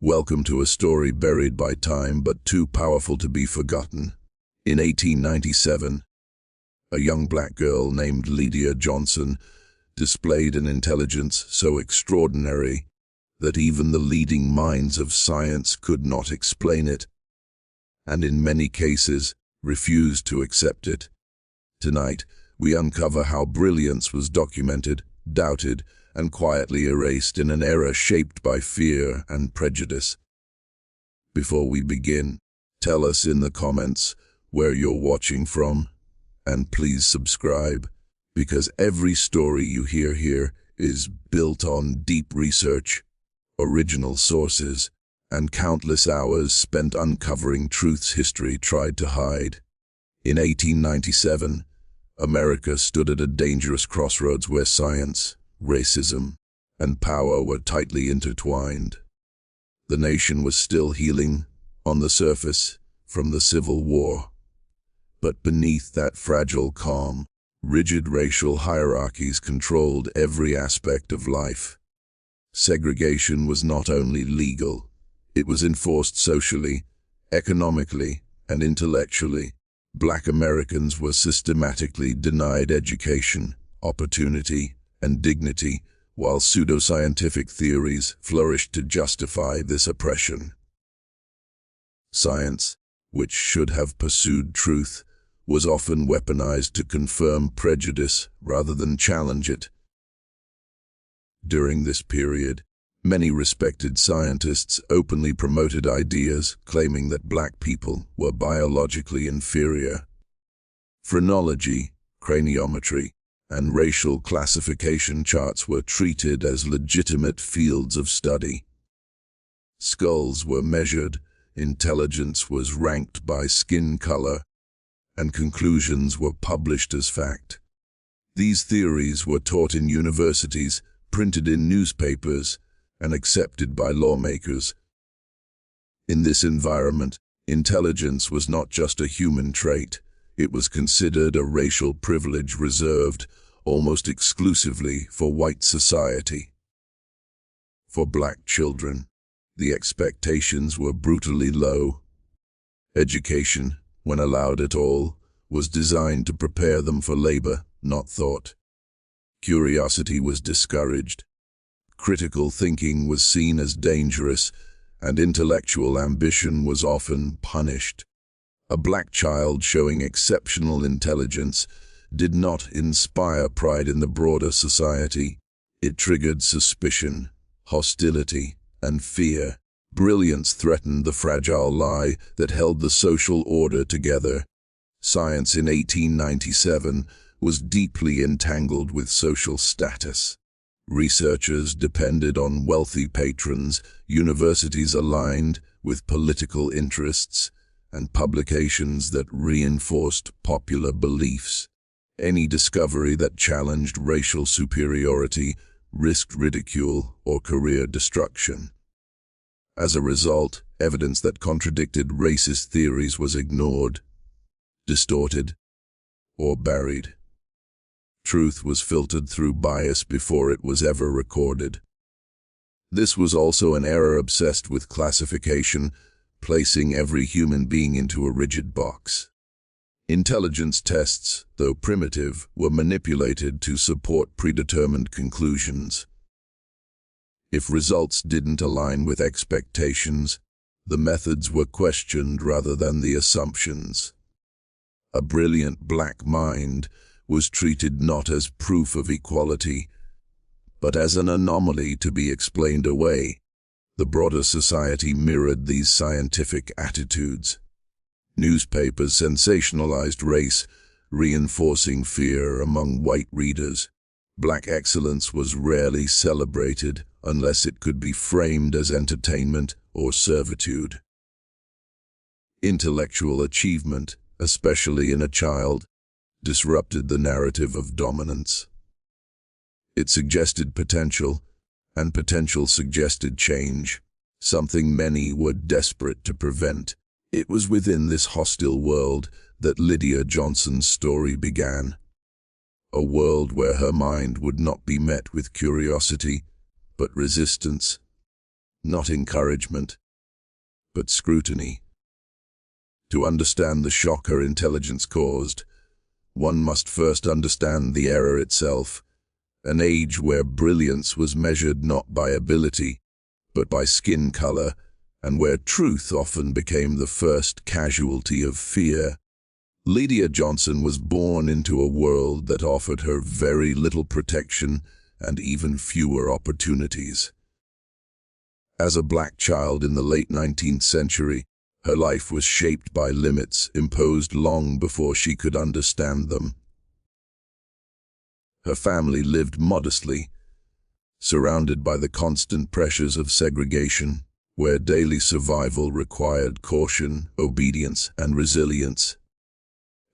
Welcome to a story buried by time but too powerful to be forgotten. In 1897, a young black girl named Lydia Johnson displayed an intelligence so extraordinary that even the leading minds of science could not explain it, and in many cases refused to accept it. Tonight, we uncover how brilliance was documented, doubted, and quietly erased in an era shaped by fear and prejudice. Before we begin, tell us in the comments where you're watching from, and please subscribe, because every story you hear here is built on deep research, original sources, and countless hours spent uncovering truths history tried to hide. In 1897, America stood at a dangerous crossroads where science, racism, and power were tightly intertwined. The nation was still healing, on the surface, from the Civil War. But beneath that fragile calm, rigid racial hierarchies controlled every aspect of life. Segregation was not only legal, it was enforced socially, economically, and intellectually. Black Americans were systematically denied education, opportunity, and dignity, while pseudoscientific theories flourished to justify this oppression. Science, which should have pursued truth, was often weaponized to confirm prejudice rather than challenge it. During this period, many respected scientists openly promoted ideas claiming that black people were biologically inferior. Phrenology, craniometry, and racial classification charts were treated as legitimate fields of study. Skulls were measured, intelligence was ranked by skin color, and conclusions were published as fact. These theories were taught in universities, printed in newspapers, and accepted by lawmakers. In this environment, intelligence was not just a human trait, it was considered a racial privilege reserved almost exclusively for white society. For black children, the expectations were brutally low. Education, when allowed at all, was designed to prepare them for labor, not thought. Curiosity was discouraged. Critical thinking was seen as dangerous, and intellectual ambition was often punished. A black child showing exceptional intelligence did not inspire pride in the broader society. It triggered suspicion, hostility, and fear. Brilliance threatened the fragile lie that held the social order together. Science in 1897 was deeply entangled with social status. Researchers depended on wealthy patrons, universities aligned with political interests, and publications that reinforced popular beliefs. Any discovery that challenged racial superiority risked ridicule or career destruction. As a result, evidence that contradicted racist theories was ignored, distorted, or buried. Truth was filtered through bias before it was ever recorded. This was also an era obsessed with classification, placing every human being into a rigid box. Intelligence tests, though primitive, were manipulated to support predetermined conclusions. If results didn't align with expectations, the methods were questioned rather than the assumptions. A brilliant black mind was treated not as proof of equality, but as an anomaly to be explained away. The broader society mirrored these scientific attitudes. Newspapers sensationalized race, reinforcing fear among white readers. Black excellence was rarely celebrated unless it could be framed as entertainment or servitude. Intellectual achievement, especially in a child, disrupted the narrative of dominance. It suggested potential, and potential suggested change, something many were desperate to prevent. It was within this hostile world that Lydia Johnson's story began. A world where her mind would not be met with curiosity, but resistance. not encouragement, but scrutiny. To understand the shock her intelligence caused, one must first understand the error itself, an age where brilliance was measured not by ability, but by skin color, and where truth often became the first casualty of fear. Lydia Johnson was born into a world that offered her very little protection and even fewer opportunities. As a black child in the late 19th century, her life was shaped by limits imposed long before she could understand them. Her family lived modestly, surrounded by the constant pressures of segregation, where daily survival required caution, obedience, and resilience.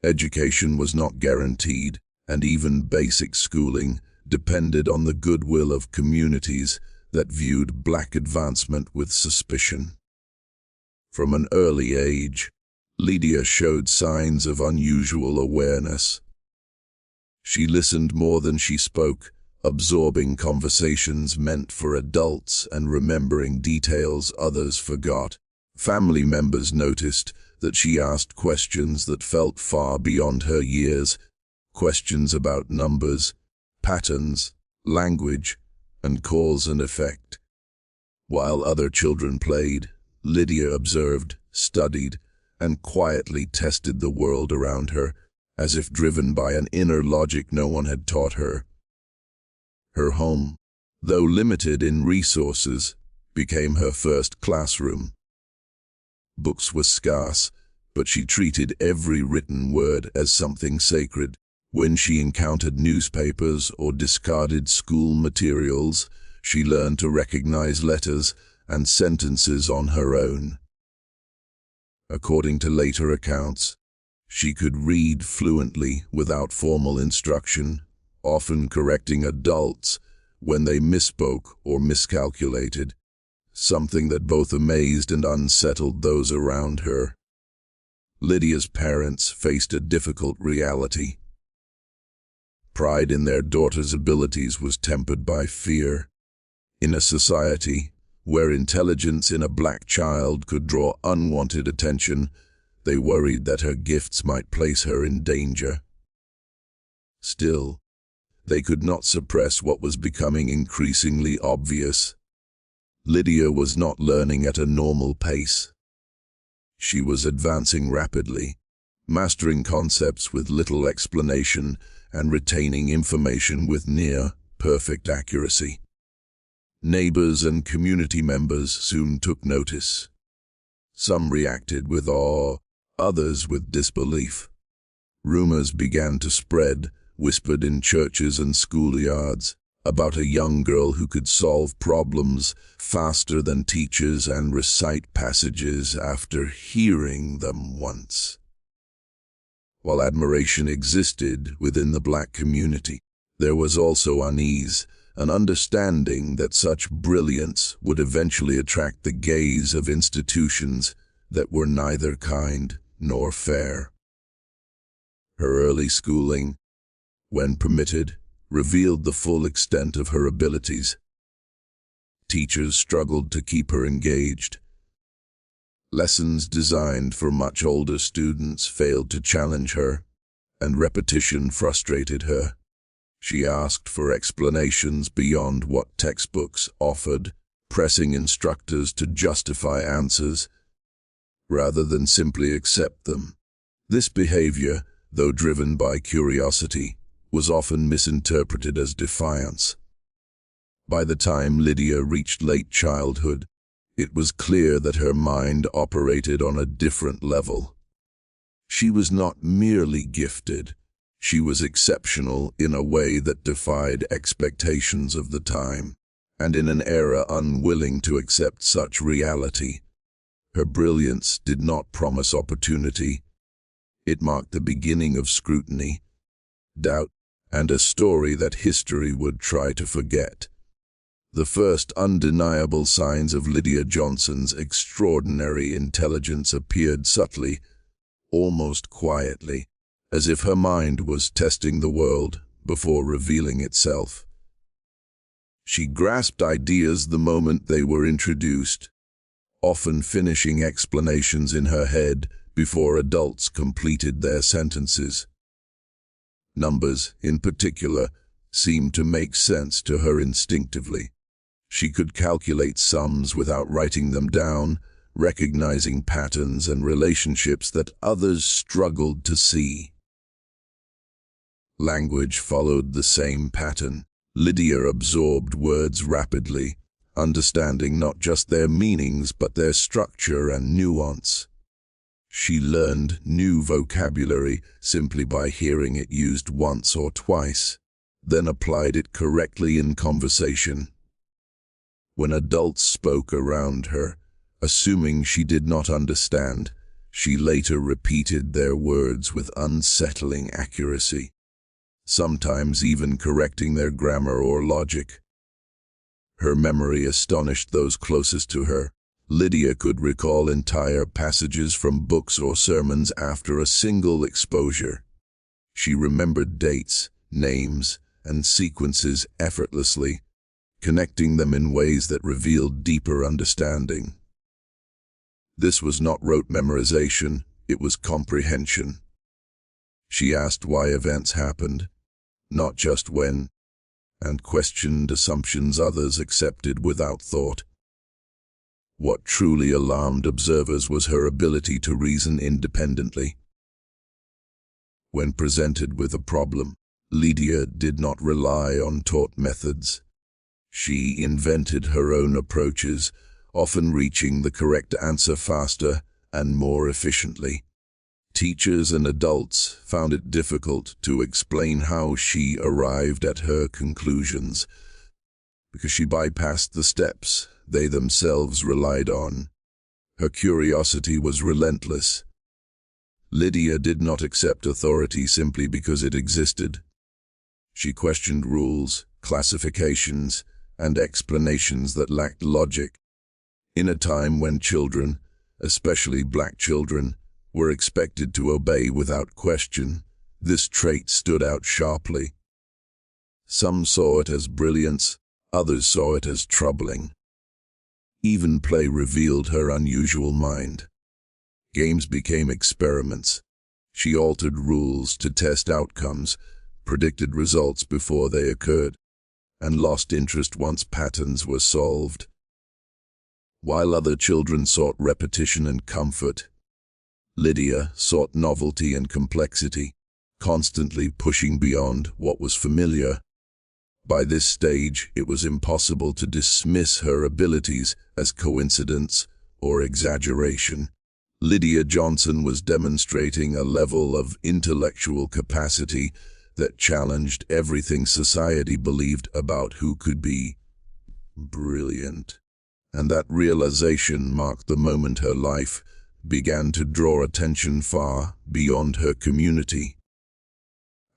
Education was not guaranteed, and even basic schooling depended on the goodwill of communities that viewed black advancement with suspicion. From an early age, Lydia showed signs of unusual awareness. She listened more than she spoke, absorbing conversations meant for adults and remembering details others forgot. Family members noticed that she asked questions that felt far beyond her years, questions about numbers, patterns, language, and cause and effect. While other children played, Lydia observed, studied, and quietly tested the world around her, as if driven by an inner logic no one had taught her. Her home, though limited in resources, became her first classroom. Books were scarce, but she treated every written word as something sacred. When she encountered newspapers or discarded school materials, she learned to recognize letters and sentences on her own. According to later accounts, she could read fluently without formal instruction, often correcting adults when they misspoke or miscalculated, something that both amazed and unsettled those around her. Lydia's parents faced a difficult reality. Pride in their daughter's abilities was tempered by fear. In a society where intelligence in a black child could draw unwanted attention, they worried that her gifts might place her in danger. Still, they could not suppress what was becoming increasingly obvious. Lydia was not learning at a normal pace. She was advancing rapidly, mastering concepts with little explanation and retaining information with near-perfect accuracy. Neighbors and community members soon took notice. Some reacted with awe, others with disbelief. Rumors began to spread, whispered in churches and schoolyards, about a young girl who could solve problems faster than teachers and recite passages after hearing them once. While admiration existed within the black community, there was also unease, an understanding that such brilliance would eventually attract the gaze of institutions that were neither kind nor fair. Her early schooling, when permitted, revealed the full extent of her abilities. Teachers struggled to keep her engaged. Lessons designed for much older students failed to challenge her, and repetition frustrated her. She asked for explanations beyond what textbooks offered, pressing instructors to justify answers rather than simply accept them. This behavior, though driven by curiosity, was often misinterpreted as defiance. By the time Lydia reached late childhood, it was clear that her mind operated on a different level. She was not merely gifted, she was exceptional in a way that defied expectations of the time, and in an era unwilling to accept such reality. Her brilliance did not promise opportunity. It marked the beginning of scrutiny, doubt, and a story that history would try to forget. The first undeniable signs of Lydia Johnson's extraordinary intelligence appeared subtly, almost quietly, as if her mind was testing the world before revealing itself. She grasped ideas the moment they were introduced, often finishing explanations in her head before adults completed their sentences. Numbers, in particular, seemed to make sense to her instinctively. She could calculate sums without writing them down, recognizing patterns and relationships that others struggled to see. Language followed the same pattern. Lydia absorbed words rapidly, understanding not just their meanings but their structure and nuance. She learned new vocabulary simply by hearing it used once or twice, then applied it correctly in conversation. When adults spoke around her, assuming she did not understand, she later repeated their words with unsettling accuracy, sometimes even correcting their grammar or logic. Her memory astonished those closest to her. Lydia could recall entire passages from books or sermons after a single exposure. She remembered dates, names, and sequences effortlessly, connecting them in ways that revealed deeper understanding. This was not rote memorization, it was comprehension. She asked why events happened, not just when, and questioned assumptions others accepted without thought. What truly alarmed observers was her ability to reason independently. When presented with a problem, Lydia did not rely on taught methods. She invented her own approaches, often reaching the correct answer faster and more efficiently. Teachers and adults found it difficult to explain how she arrived at her conclusions, because she bypassed the steps they themselves relied on. Her curiosity was relentless. Lydia did not accept authority simply because it existed. She questioned rules, classifications, and explanations that lacked logic. In a time when children, especially black children, were expected to obey without question, this trait stood out sharply. Some saw it as brilliance, others saw it as troubling. Even play revealed her unusual mind. Games became experiments. She altered rules to test outcomes, predicted results before they occurred, and lost interest once patterns were solved. While other children sought repetition and comfort, Lydia sought novelty and complexity, constantly pushing beyond what was familiar. By this stage, it was impossible to dismiss her abilities as coincidence or exaggeration. Lydia Johnson was demonstrating a level of intellectual capacity that challenged everything society believed about who could be brilliant. And that realization marked the moment her life began to draw attention far beyond her community.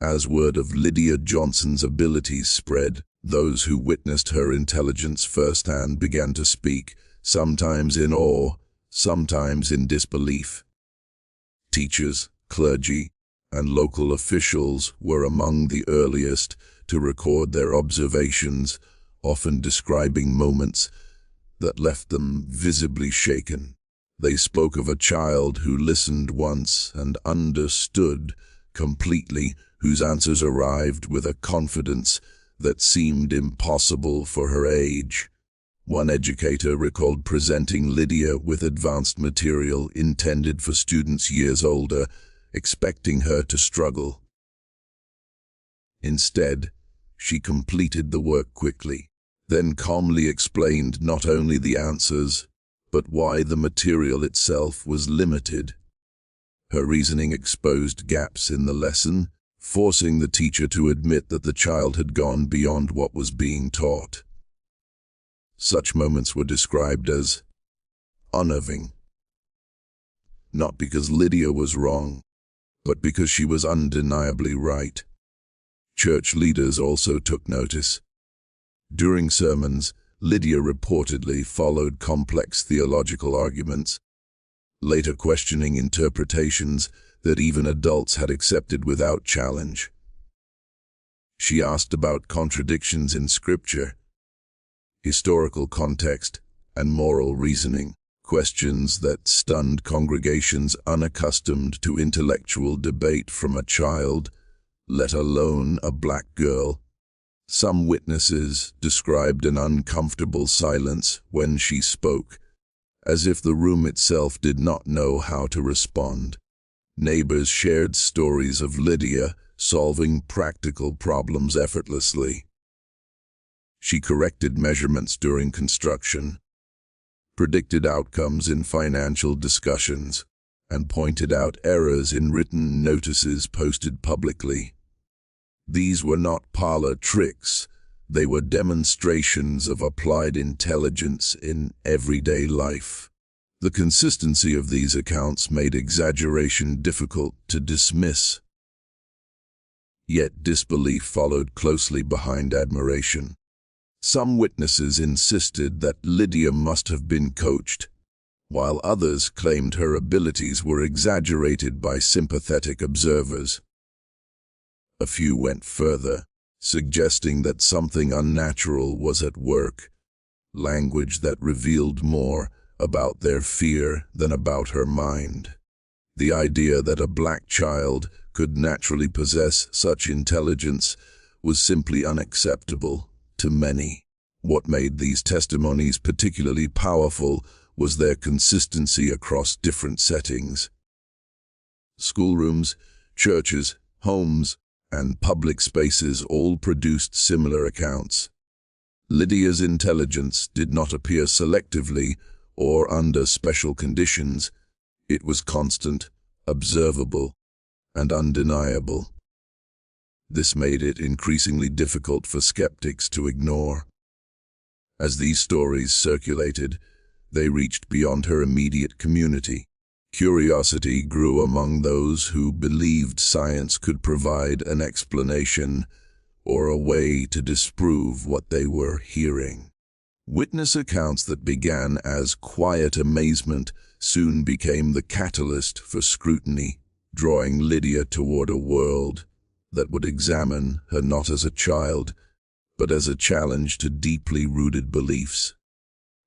As word of Lydia Johnson's abilities spread, those who witnessed her intelligence firsthand began to speak, sometimes in awe, sometimes in disbelief. Teachers, clergy, and local officials were among the earliest to record their observations, often describing moments that left them visibly shaken. They spoke of a child who listened once and understood completely, whose answers arrived with a confidence that seemed impossible for her age. One educator recalled presenting Lydia with advanced material intended for students years older, expecting her to struggle. Instead, she completed the work quickly, then calmly explained not only the answers, but why the material itself was limited. Her reasoning exposed gaps in the lesson, forcing the teacher to admit that the child had gone beyond what was being taught. Such moments were described as unnerving, not because Lydia was wrong, but because she was undeniably right. Church leaders also took notice. During sermons, Lydia reportedly followed complex theological arguments, later questioning interpretations that even adults had accepted without challenge. She asked about contradictions in Scripture, historical context, and moral reasoning, questions that stunned congregations unaccustomed to intellectual debate from a child, let alone a black girl. Some witnesses described an uncomfortable silence when she spoke, as if the room itself did not know how to respond. Neighbors shared stories of Lydia solving practical problems effortlessly. She corrected measurements during construction, predicted outcomes in financial discussions, and pointed out errors in written notices posted publicly. These were not parlor tricks, they were demonstrations of applied intelligence in everyday life. The consistency of these accounts made exaggeration difficult to dismiss. Yet disbelief followed closely behind admiration. Some witnesses insisted that Lydia must have been coached, while others claimed her abilities were exaggerated by sympathetic observers. A few went further, suggesting that something unnatural was at work, language that revealed more about their fear than about her mind. The idea that a black child could naturally possess such intelligence was simply unacceptable to many. What made these testimonies particularly powerful was their consistency across different settings. Schoolrooms, churches, homes, and public spaces all produced similar accounts. Lydia's intelligence did not appear selectively or under special conditions. It was constant, observable, and undeniable. This made it increasingly difficult for skeptics to ignore. As these stories circulated, they reached beyond her immediate community. Curiosity grew among those who believed science could provide an explanation or a way to disprove what they were hearing. Witness accounts that began as quiet amazement soon became the catalyst for scrutiny, drawing Lydia toward a world that would examine her not as a child, but as a challenge to deeply rooted beliefs.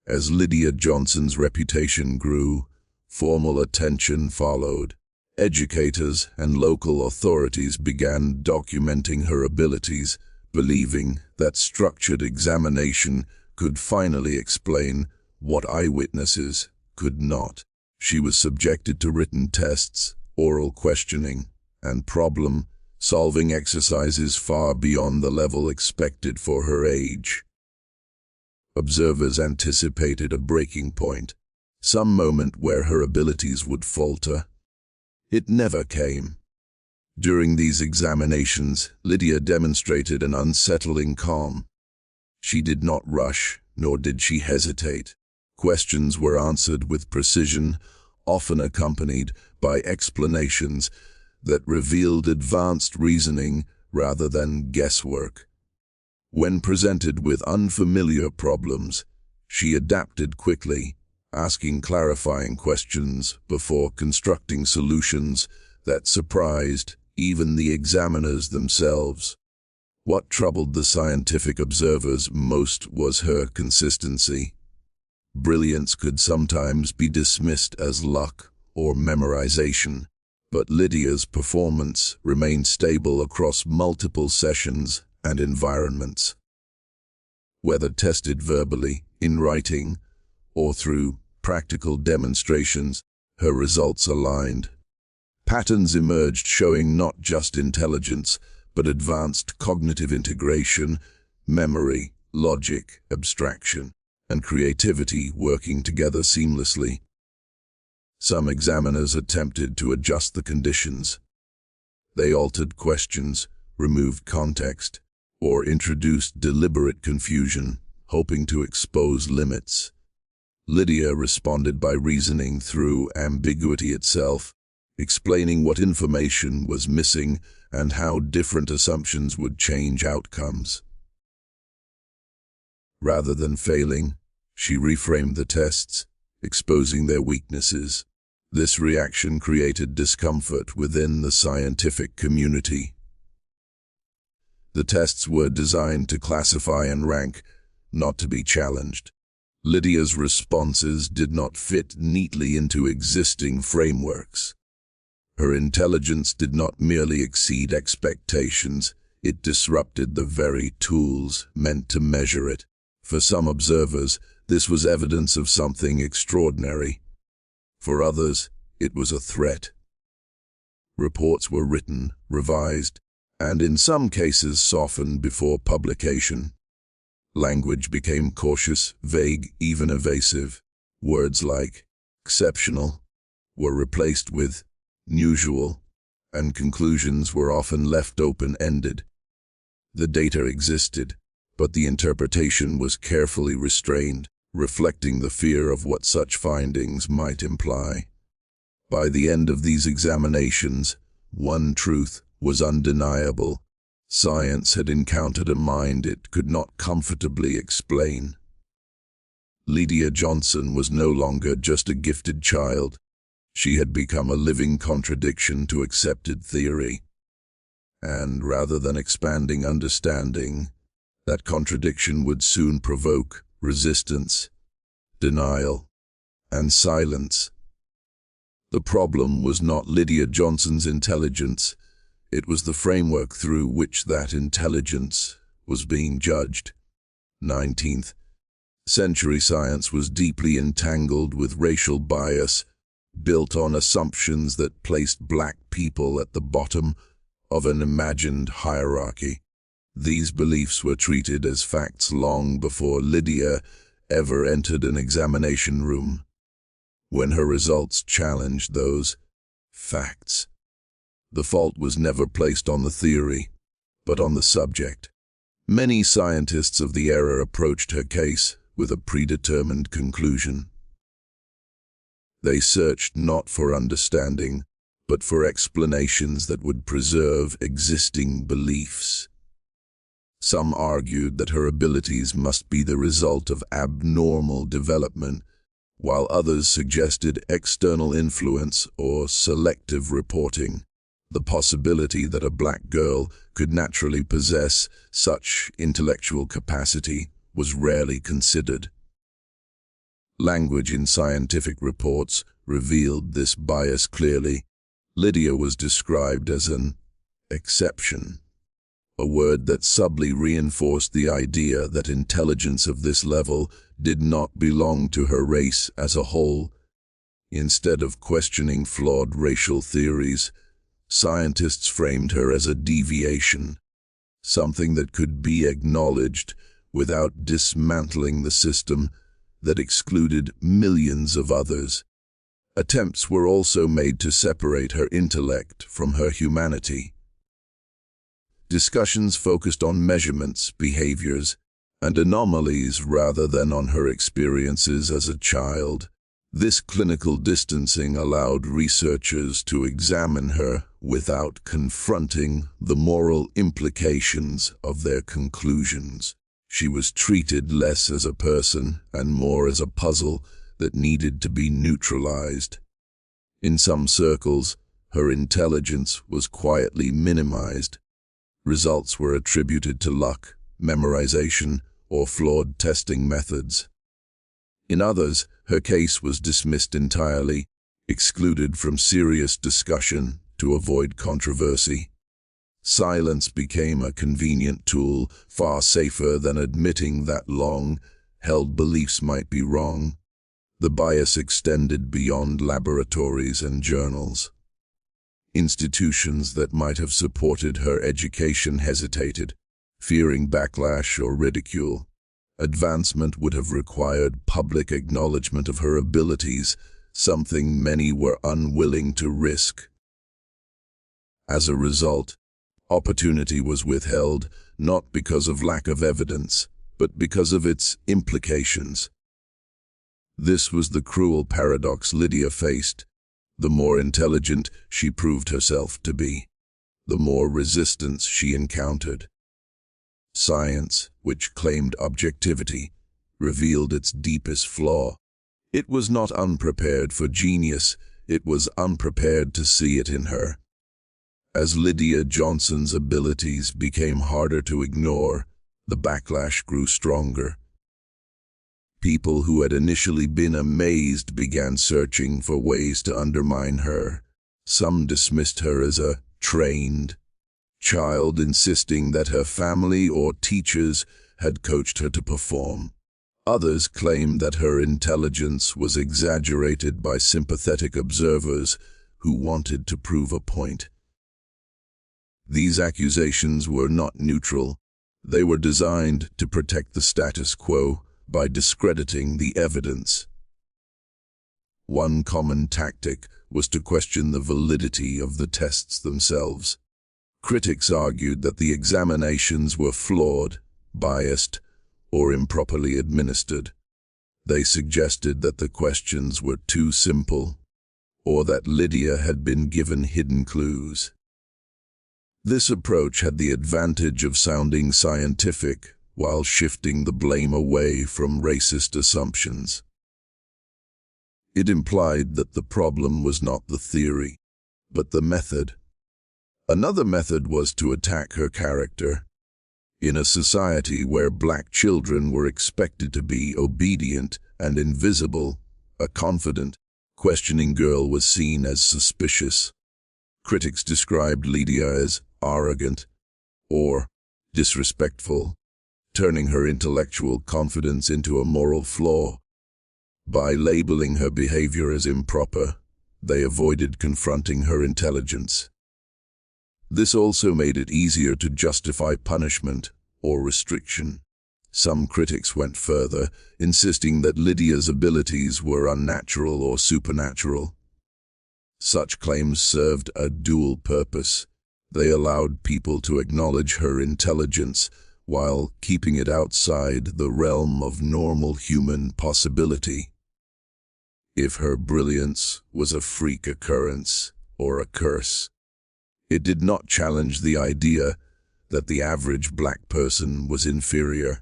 As Lydia Johnson's reputation grew, formal attention followed. Educators and local authorities began documenting her abilities, believing that structured examination could finally explain what eyewitnesses could not. She was subjected to written tests, oral questioning, and problem-solving exercises far beyond the level expected for her age. Observers anticipated a breaking point, some moment where her abilities would falter. It never came. During these examinations, Lydia demonstrated an unsettling calm. She did not rush, nor did she hesitate. Questions were answered with precision, often accompanied by explanations that revealed advanced reasoning rather than guesswork. When presented with unfamiliar problems, she adapted quickly, asking clarifying questions before constructing solutions that surprised even the examiners themselves. What troubled the scientific observers most was her consistency. Brilliance could sometimes be dismissed as luck or memorization, but Lydia's performance remained stable across multiple sessions and environments. Whether tested verbally, in writing, or through practical demonstrations, her results aligned. Patterns emerged showing not just intelligence, but advanced cognitive integration, memory, logic, abstraction, and creativity working together seamlessly. Some examiners attempted to adjust the conditions. They altered questions, removed context, or introduced deliberate confusion, hoping to expose limits. Lydia responded by reasoning through ambiguity itself, explaining what information was missing and how different assumptions would change outcomes. Rather than failing, she reframed the tests, exposing their weaknesses. This reaction created discomfort within the scientific community. The tests were designed to classify and rank, not to be challenged. Lydia's responses did not fit neatly into existing frameworks. Her intelligence did not merely exceed expectations, it disrupted the very tools meant to measure it. For some observers, this was evidence of something extraordinary. For others, it was a threat. Reports were written, revised, and in some cases softened before publication. Language became cautious, vague, even evasive. Words like exceptional were replaced with unusual, and conclusions were often left open-ended. The data existed, but the interpretation was carefully restrained, reflecting the fear of what such findings might imply. By the end of these examinations, one truth was undeniable. Science had encountered a mind it could not comfortably explain. Lydia Johnson was no longer just a gifted child. She had become a living contradiction to accepted theory. And rather than expanding understanding, that contradiction would soon provoke resistance, denial, and silence. The problem was not Lydia Johnson's intelligence, it was the framework through which that intelligence was being judged. 19th century science was deeply entangled with racial bias, built on assumptions that placed black people at the bottom of an imagined hierarchy. These beliefs were treated as facts long before Lydia ever entered an examination room. When her results challenged those facts, the fault was never placed on the theory, but on the subject. Many scientists of the era approached her case with a predetermined conclusion. They searched not for understanding, but for explanations that would preserve existing beliefs. Some argued that her abilities must be the result of abnormal development, while others suggested external influence or selective reporting. The possibility that a black girl could naturally possess such intellectual capacity was rarely considered. Language in scientific reports revealed this bias clearly. Lydia was described as an exception, a word that subtly reinforced the idea that intelligence of this level did not belong to her race as a whole. Instead of questioning flawed racial theories, scientists framed her as a deviation, something that could be acknowledged without dismantling the system that excluded millions of others. Attempts were also made to separate her intellect from her humanity. Discussions focused on measurements, behaviors, and anomalies rather than on her experiences as a child. This clinical distancing allowed researchers to examine her without confronting the moral implications of their conclusions. She was treated less as a person and more as a puzzle that needed to be neutralized. In some circles, her intelligence was quietly minimized. Results were attributed to luck, memorization, or flawed testing methods. In others, her case was dismissed entirely, excluded from serious discussion to avoid controversy. Silence became a convenient tool, far safer than admitting that long-held beliefs might be wrong. The bias extended beyond laboratories and journals. Institutions that might have supported her education hesitated, fearing backlash or ridicule. Advancement would have required public acknowledgement of her abilities, something many were unwilling to risk. As a result, opportunity was withheld, not because of lack of evidence, but because of its implications. This was the cruel paradox Lydia faced. The more intelligent she proved herself to be, the more resistance she encountered. Science, which claimed objectivity, revealed its deepest flaw. It was not unprepared for genius, it was unprepared to see it in her. As Lydia Johnson's abilities became harder to ignore, the backlash grew stronger. People who had initially been amazed began searching for ways to undermine her. Some dismissed her as a trained child, insisting that her family or teachers had coached her to perform. Others claimed that her intelligence was exaggerated by sympathetic observers who wanted to prove a point. These accusations were not neutral. They were designed to protect the status quo by discrediting the evidence. One common tactic was to question the validity of the tests themselves. Critics argued that the examinations were flawed, biased, or improperly administered. They suggested that the questions were too simple, or that Lydia had been given hidden clues. This approach had the advantage of sounding scientific while shifting the blame away from racist assumptions. It implied that the problem was not the theory, but the method. Another method was to attack her character. In a society where black children were expected to be obedient and invisible, a confident, questioning girl was seen as suspicious. Critics described Lydia as arrogant or disrespectful, turning her intellectual confidence into a moral flaw. By labeling her behavior as improper, they avoided confronting her intelligence. This also made it easier to justify punishment or restriction. Some critics went further, insisting that Lydia's abilities were unnatural or supernatural. Such claims served a dual purpose. They allowed people to acknowledge her intelligence while keeping it outside the realm of normal human possibility. If her brilliance was a freak occurrence or a curse, it did not challenge the idea that the average black person was inferior.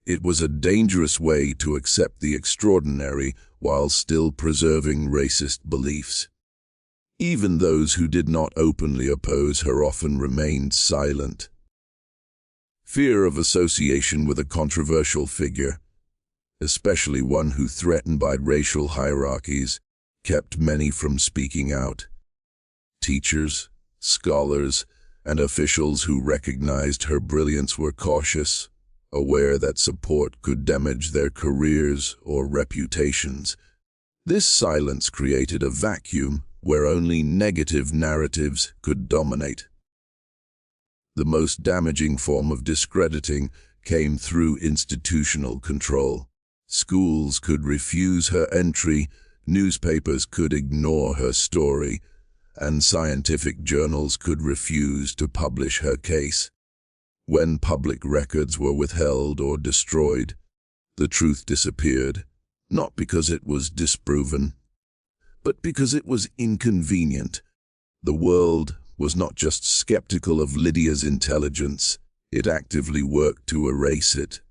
It was a dangerous way to accept the extraordinary while still preserving racist beliefs. Even those who did not openly oppose her often remained silent. Fear of association with a controversial figure, especially one who threatened by racial hierarchies, kept many from speaking out. Teachers, scholars, and officials who recognized her brilliance were cautious, aware that support could damage their careers or reputations. This silence created a vacuum where only negative narratives could dominate. The most damaging form of discrediting came through institutional control. Schools could refuse her entry, newspapers could ignore her story, and scientific journals could refuse to publish her case. When public records were withheld or destroyed, the truth disappeared, not because it was disproven, but because it was inconvenient. The world was not just skeptical of Lydia's intelligence, it actively worked to erase it.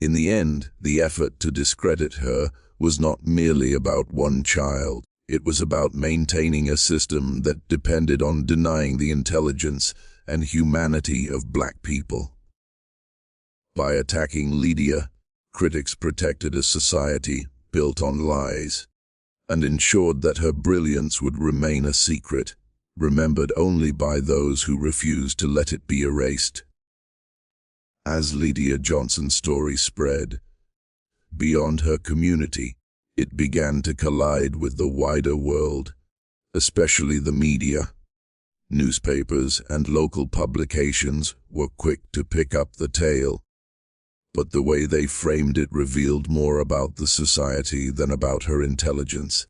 In the end, the effort to discredit her was not merely about one child. It was about maintaining a system that depended on denying the intelligence and humanity of black people. By attacking Lydia, critics protected a society built on lies and ensured that her brilliance would remain a secret, remembered only by those who refused to let it be erased. As Lydia Johnson's story spread beyond her community, it began to collide with the wider world, especially the media. Newspapers and local publications were quick to pick up the tale, but the way they framed it revealed more about the society than about her intelligence.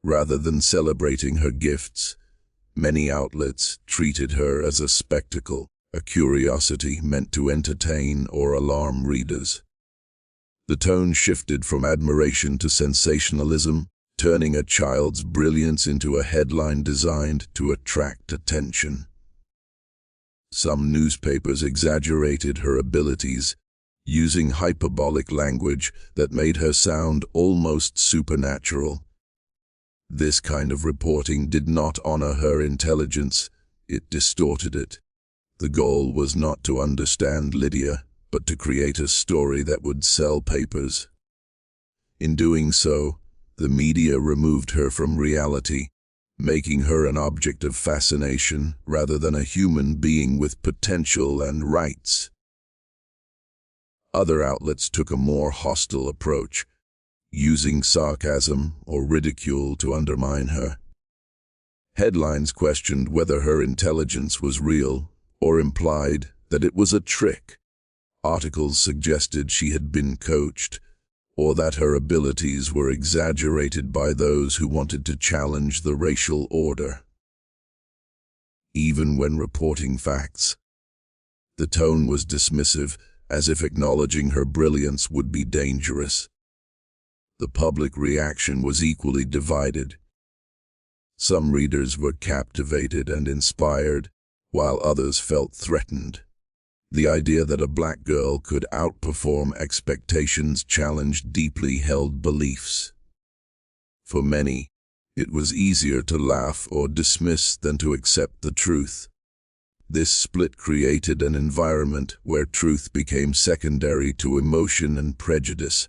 Rather than celebrating her gifts, many outlets treated her as a spectacle, a curiosity meant to entertain or alarm readers. The tone shifted from admiration to sensationalism, turning a child's brilliance into a headline designed to attract attention. Some newspapers exaggerated her abilities, using hyperbolic language that made her sound almost supernatural. This kind of reporting did not honor her intelligence, it distorted it. The goal was not to understand Lydia, but to create a story that would sell papers. In doing so, the media removed her from reality, making her an object of fascination rather than a human being with potential and rights. Other outlets took a more hostile approach, using sarcasm or ridicule to undermine her. Headlines questioned whether her intelligence was real or implied that it was a trick. Articles suggested she had been coached, or that her abilities were exaggerated by those who wanted to challenge the racial order. Even when reporting facts, the tone was dismissive, as if acknowledging her brilliance would be dangerous. The public reaction was equally divided. Some readers were captivated and inspired, while others felt threatened. The idea that a black girl could outperform expectations challenged deeply held beliefs. For many, it was easier to laugh or dismiss than to accept the truth. This split created an environment where truth became secondary to emotion and prejudice.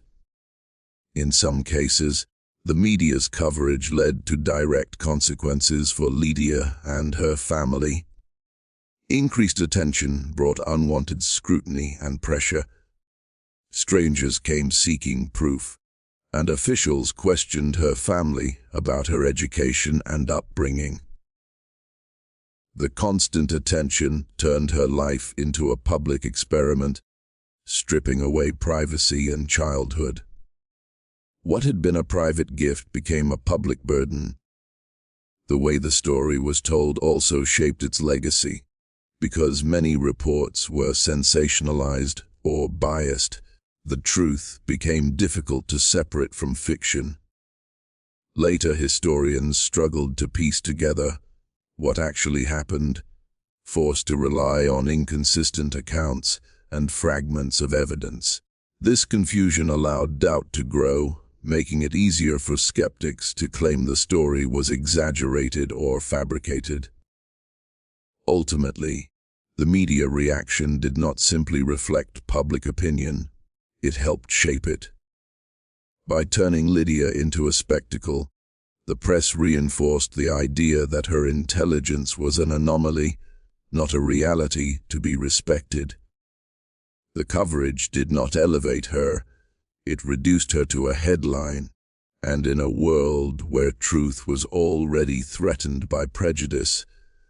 In some cases, the media's coverage led to direct consequences for Lydia and her family. Increased attention brought unwanted scrutiny and pressure. Strangers came seeking proof, and officials questioned her family about her education and upbringing. The constant attention turned her life into a public experiment, stripping away privacy and childhood. What had been a private gift became a public burden. The way the story was told also shaped its legacy. Because many reports were sensationalized or biased, the truth became difficult to separate from fiction. Later historians struggled to piece together what actually happened, forced to rely on inconsistent accounts and fragments of evidence. This confusion allowed doubt to grow, making it easier for skeptics to claim the story was exaggerated or fabricated. Ultimately, the media reaction did not simply reflect public opinion, it helped shape it. By turning Lydia into a spectacle, the press reinforced the idea that her intelligence was an anomaly, not a reality to be respected. The coverage did not elevate her, it reduced her to a headline, and in a world where truth was already threatened by prejudice,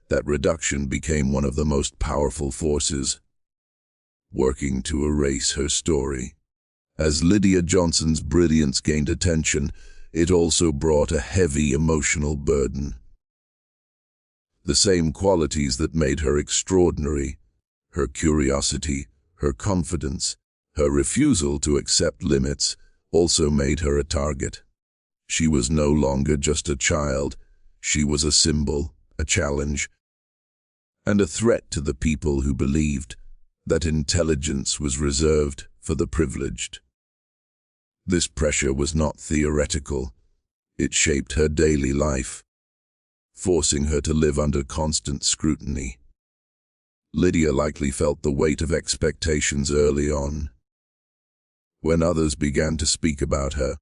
that reduction became one of the most powerful forces, working to erase her story. As Lydia Johnson's brilliance gained attention, it also brought a heavy emotional burden. The same qualities that made her extraordinary, her curiosity, her confidence, her refusal to accept limits, also made her a target. She was no longer just a child, she was a symbol, a challenge, and a threat to the people who believed that intelligence was reserved for the privileged. This pressure was not theoretical, it shaped her daily life, forcing her to live under constant scrutiny. Lydia likely felt the weight of expectations early on. When others began to speak about her,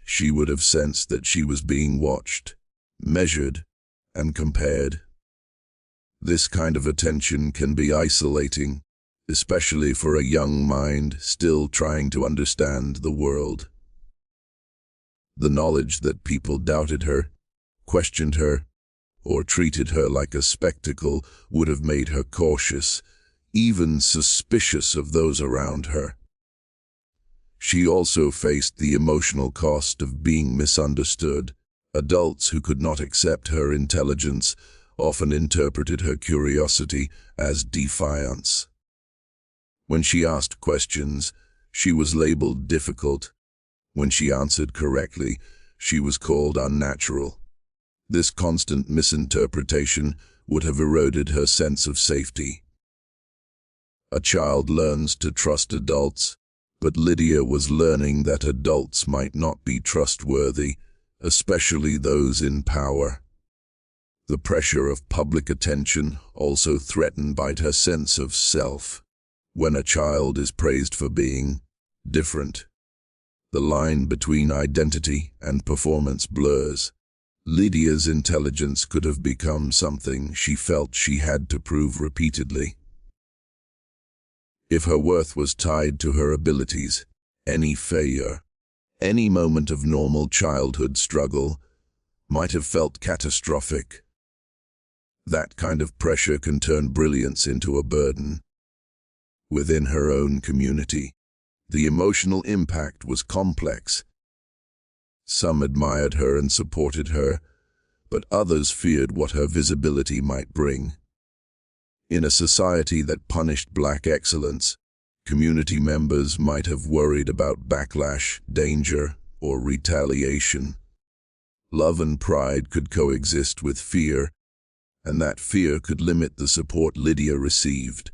she would have sensed that she was being watched, measured, and compared. This kind of attention can be isolating, especially for a young mind still trying to understand the world. The knowledge that people doubted her, questioned her, or treated her like a spectacle would have made her cautious, even suspicious of those around her. She also faced the emotional cost of being misunderstood. Adults who could not accept her intelligence often interpreted her curiosity as defiance. When she asked questions, she was labeled difficult. When she answered correctly, she was called unnatural. This constant misinterpretation would have eroded her sense of safety. A child learns to trust adults, but Lydia was learning that adults might not be trustworthy, especially those in power. The pressure of public attention also threatened her sense of self. When a child is praised for being different, the line between identity and performance blurs. Lydia's intelligence could have become something she felt she had to prove repeatedly. If her worth was tied to her abilities, any failure, any moment of normal childhood struggle, might have felt catastrophic. That kind of pressure can turn brilliance into a burden. Within her own community, the emotional impact was complex. Some admired her and supported her, but others feared what her visibility might bring. In a society that punished black excellence, community members might have worried about backlash, danger, or retaliation. Love and pride could coexist with fear, and that fear could limit the support Lydia received.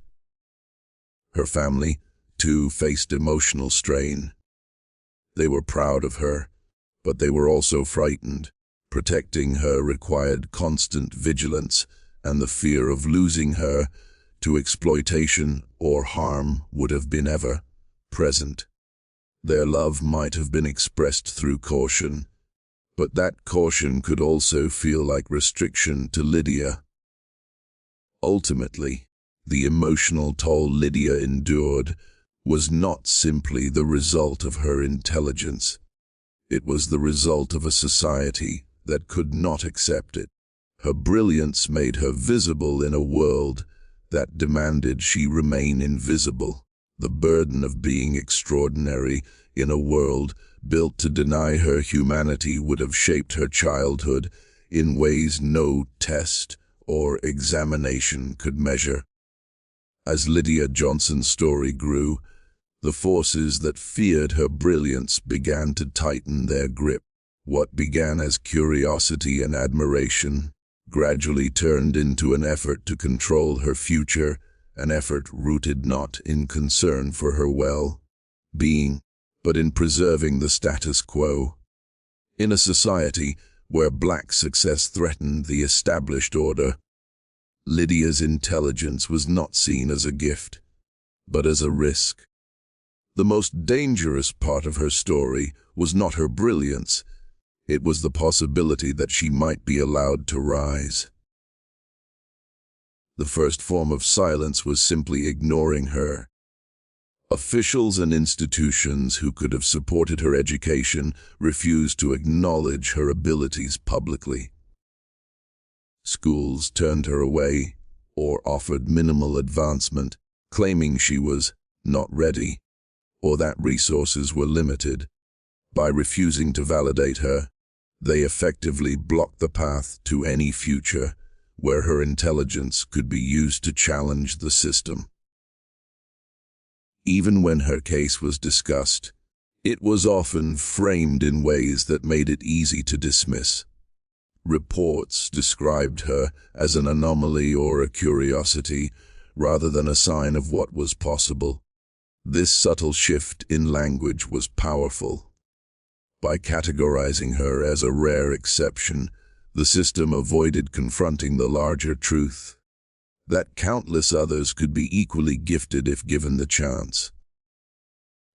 Her family, too, faced emotional strain. They were proud of her, but they were also frightened. Protecting her required constant vigilance, and the fear of losing her to exploitation or harm would have been ever present. Their love might have been expressed through caution, but that caution could also feel like restriction to Lydia. Ultimately, the emotional toll Lydia endured was not simply the result of her intelligence. It was the result of a society that could not accept it. Her brilliance made her visible in a world that demanded she remain invisible. The burden of being extraordinary in a world built to deny her humanity would have shaped her childhood in ways no test or examination could measure. As Lydia Johnson's story grew, the forces that feared her brilliance began to tighten their grip. What began as curiosity and admiration gradually turned into an effort to control her future, an effort rooted not in concern for her well-being, but in preserving the status quo. In a society where black success threatened the established order, Lydia's intelligence was not seen as a gift, but as a risk. The most dangerous part of her story was not her brilliance. It was the possibility that she might be allowed to rise. The first form of silence was simply ignoring her. Officials and institutions who could have supported her education refused to acknowledge her abilities publicly. Schools turned her away or offered minimal advancement, claiming she was not ready or that resources were limited. By refusing to validate her, they effectively blocked the path to any future where her intelligence could be used to challenge the system. Even when her case was discussed, it was often framed in ways that made it easy to dismiss. Reports described her as an anomaly or a curiosity, rather than a sign of what was possible. This subtle shift in language was powerful. By categorizing her as a rare exception, the system avoided confronting the larger truth that countless others could be equally gifted if given the chance.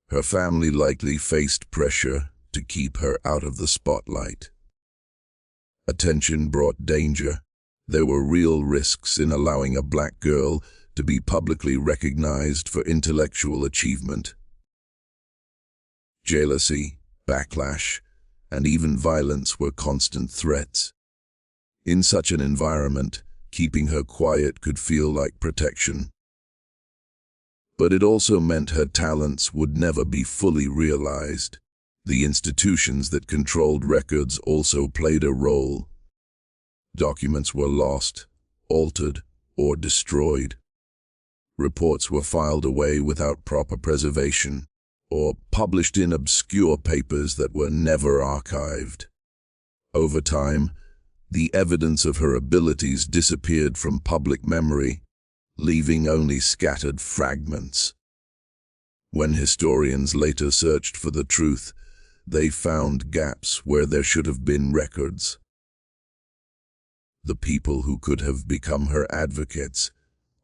Her family likely faced pressure to keep her out of the spotlight. Attention brought danger. There were real risks in allowing a black girl to be publicly recognized for intellectual achievement. Jealousy, backlash, and even violence were constant threats. In such an environment, keeping her quiet could feel like protection. But it also meant her talents would never be fully realized. The institutions that controlled records also played a role. Documents were lost, altered, or destroyed. Reports were filed away without proper preservation, or published in obscure papers that were never archived. Over time, the evidence of her abilities disappeared from public memory, leaving only scattered fragments. When historians later searched for the truth, they found gaps where there should have been records. The people who could have become her advocates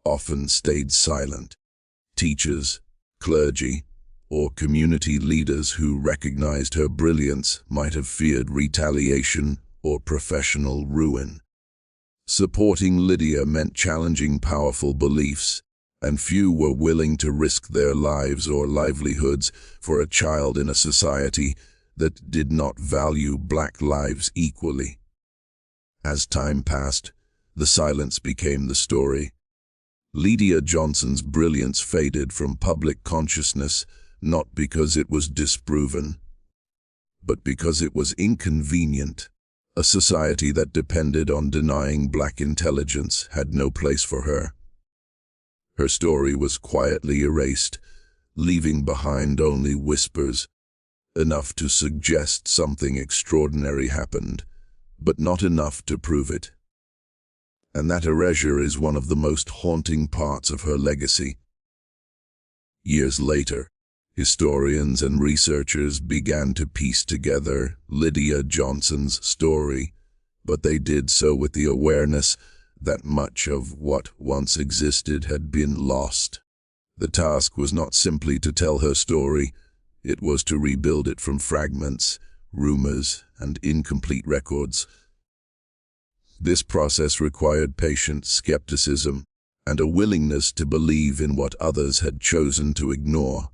often stayed silent, Teachers, clergy, or community leaders who recognized her brilliance might have feared retaliation or professional ruin. Supporting Lydia meant challenging powerful beliefs, and few were willing to risk their lives or livelihoods for a child in a society that did not value black lives equally. As time passed, the silence became the story. Lydia Johnson's brilliance faded from public consciousness not because it was disproven, but because it was inconvenient. A society that depended on denying black intelligence had no place for her. Her story was quietly erased, leaving behind only whispers, enough to suggest something extraordinary happened, but not enough to prove it. And that erasure is one of the most haunting parts of her legacy. Years later, historians and researchers began to piece together Lydia Johnson's story, but they did so with the awareness that much of what once existed had been lost. The task was not simply to tell her story, it was to rebuild it from fragments, rumors, and incomplete records. This process required patient skepticism and a willingness to believe in what others had chosen to ignore.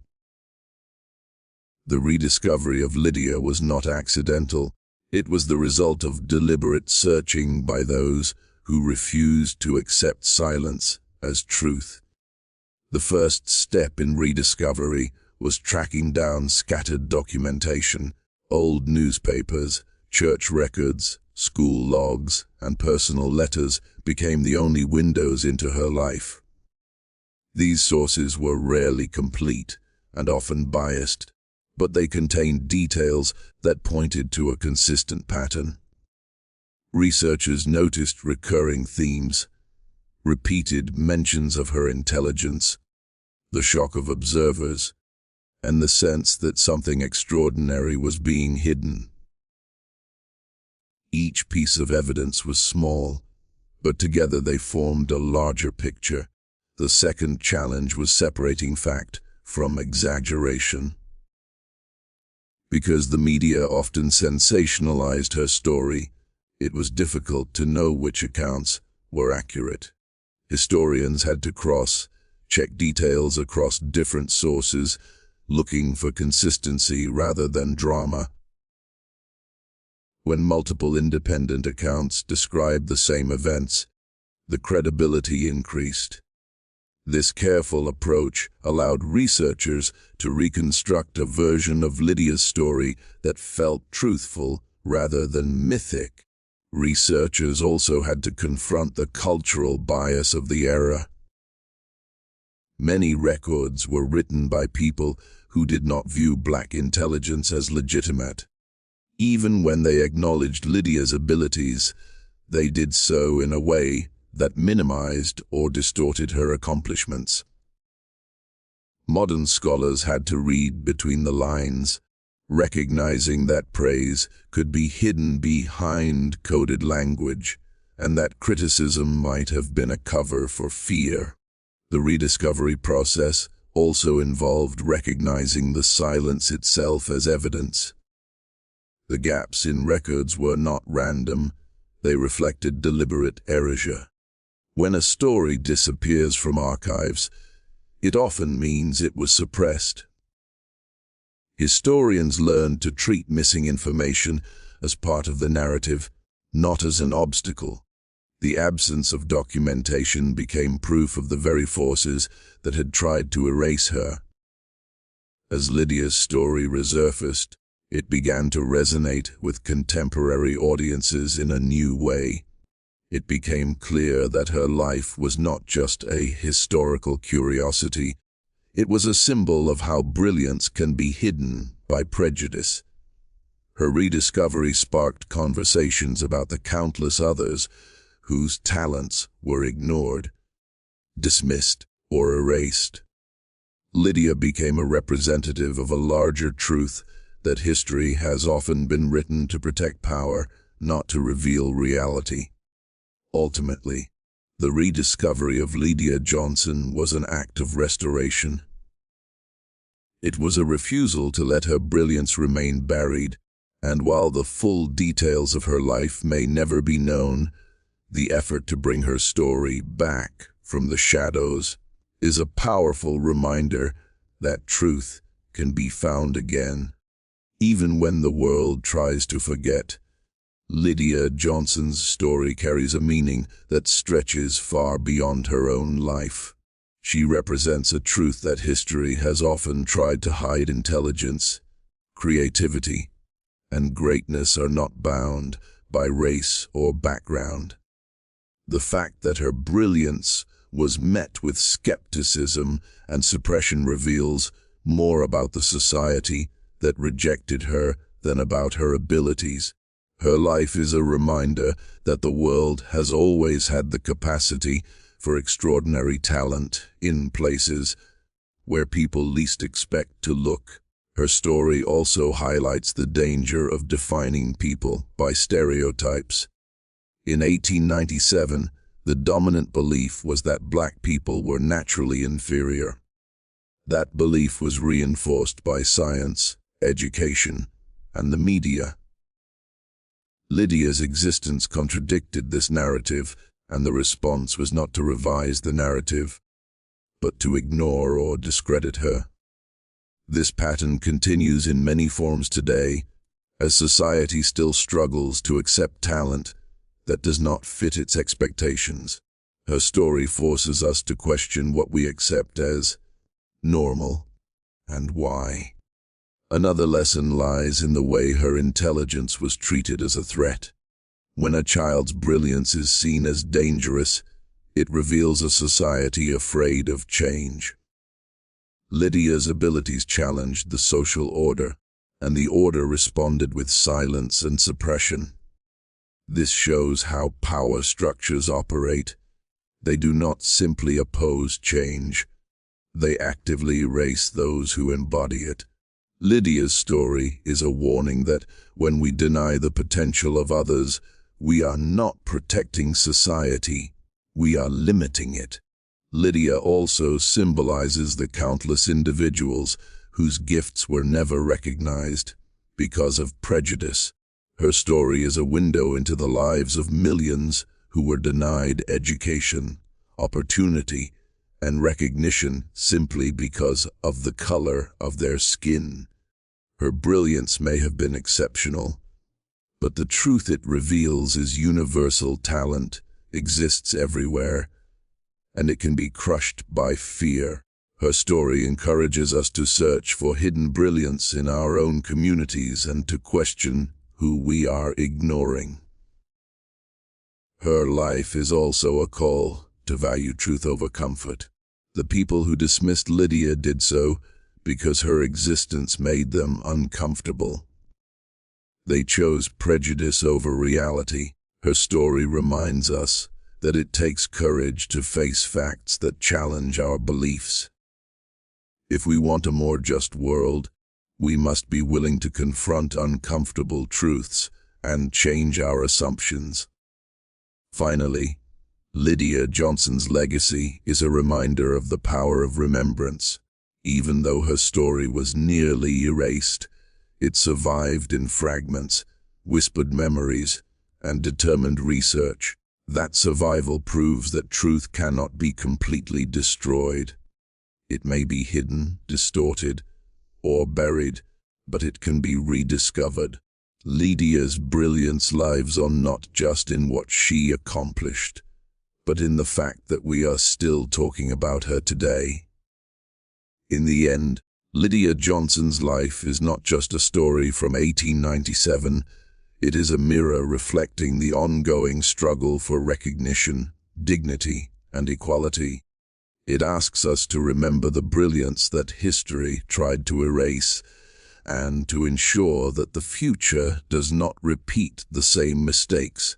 The rediscovery of Lydia was not accidental. It was the result of deliberate searching by those who refused to accept silence as truth. The first step in rediscovery was tracking down scattered documentation. Old newspapers, church records, school logs, and personal letters became the only windows into her life. These sources were rarely complete and often biased, but they contained details that pointed to a consistent pattern. Researchers noticed recurring themes, repeated mentions of her intelligence, the shock of observers, and the sense that something extraordinary was being hidden. Each piece of evidence was small, but together they formed a larger picture. The second challenge was separating fact from exaggeration. Because the media often sensationalized her story, it was difficult to know which accounts were accurate. Historians had to cross-check details across different sources, looking for consistency rather than drama. When multiple independent accounts described the same events, the credibility increased. This careful approach allowed researchers to reconstruct a version of Lydia's story that felt truthful rather than mythic. Researchers also had to confront the cultural bias of the era. Many records were written by people who did not view black intelligence as legitimate. Even when they acknowledged Lydia's abilities, they did so in a way that minimized or distorted her accomplishments. Modern scholars had to read between the lines, recognizing that praise could be hidden behind coded language, and that criticism might have been a cover for fear. The rediscovery process also involved recognizing the silence itself as evidence. The gaps in records were not random, they reflected deliberate erasure. When a story disappears from archives, it often means it was suppressed. Historians learned to treat missing information as part of the narrative, not as an obstacle. The absence of documentation became proof of the very forces that had tried to erase her. As Lydia's story resurfaced, it began to resonate with contemporary audiences in a new way. It became clear that her life was not just a historical curiosity, it was a symbol of how brilliance can be hidden by prejudice. Her rediscovery sparked conversations about the countless others whose talents were ignored, dismissed, or erased. Lydia became a representative of a larger truth that history has often been written to protect power, not to reveal reality. Ultimately, The rediscovery of Lydia Johnson was an act of restoration. It was a refusal to let her brilliance remain buried, and while the full details of her life may never be known, the effort to bring her story back from the shadows is a powerful reminder that truth can be found again. Even when the world tries to forget, Lydia Johnson's story carries a meaning that stretches far beyond her own life. She represents a truth that history has often tried to hide. Intelligence, creativity, and greatness are not bound by race or background. The fact that her brilliance was met with skepticism and suppression reveals more about the society that rejected her than about her abilities. Her life is a reminder that the world has always had the capacity for extraordinary talent in places where people least expect to look. Her story also highlights the danger of defining people by stereotypes. In 1897, the dominant belief was that black people were naturally inferior. That belief was reinforced by science, education, and the media. Lydia's existence contradicted this narrative, and the response was not to revise the narrative, but to ignore or discredit her. This pattern continues in many forms today, as society still struggles to accept talent that does not fit its expectations. Her story forces us to question what we accept as normal and why. Another lesson lies in the way her intelligence was treated as a threat. When a child's brilliance is seen as dangerous, it reveals a society afraid of change. Lydia's abilities challenged the social order, and the order responded with silence and suppression. This shows how power structures operate. They do not simply oppose change. They actively erase those who embody it. Lydia's story is a warning that when we deny the potential of others, we are not protecting society, we are limiting it. Lydia also symbolizes the countless individuals whose gifts were never recognized because of prejudice. Her story is a window into the lives of millions who were denied education, opportunity, and recognition simply because of the color of their skin. Her brilliance may have been exceptional, but the truth it reveals is universal. Talent exists everywhere, and it can be crushed by fear. Her story encourages us to search for hidden brilliance in our own communities and to question who we are ignoring. Her life is also a call to value truth over comfort. The people who dismissed Lydia did so because her existence made them uncomfortable. They chose prejudice over reality. Her story reminds us that it takes courage to face facts that challenge our beliefs. If we want a more just world, we must be willing to confront uncomfortable truths and change our assumptions. Finally, Lydia Johnson's legacy is a reminder of the power of remembrance. Even though her story was nearly erased, it survived in fragments, whispered memories, and determined research. That survival proves that truth cannot be completely destroyed. It may be hidden, distorted, or buried, but it can be rediscovered. Lydia's brilliance lives on not just in what she accomplished, but in the fact that we are still talking about her today. In the end, Lydia Johnson's life is not just a story from 1897, it is a mirror reflecting the ongoing struggle for recognition, dignity, and equality. It asks us to remember the brilliance that history tried to erase, and to ensure that the future does not repeat the same mistakes.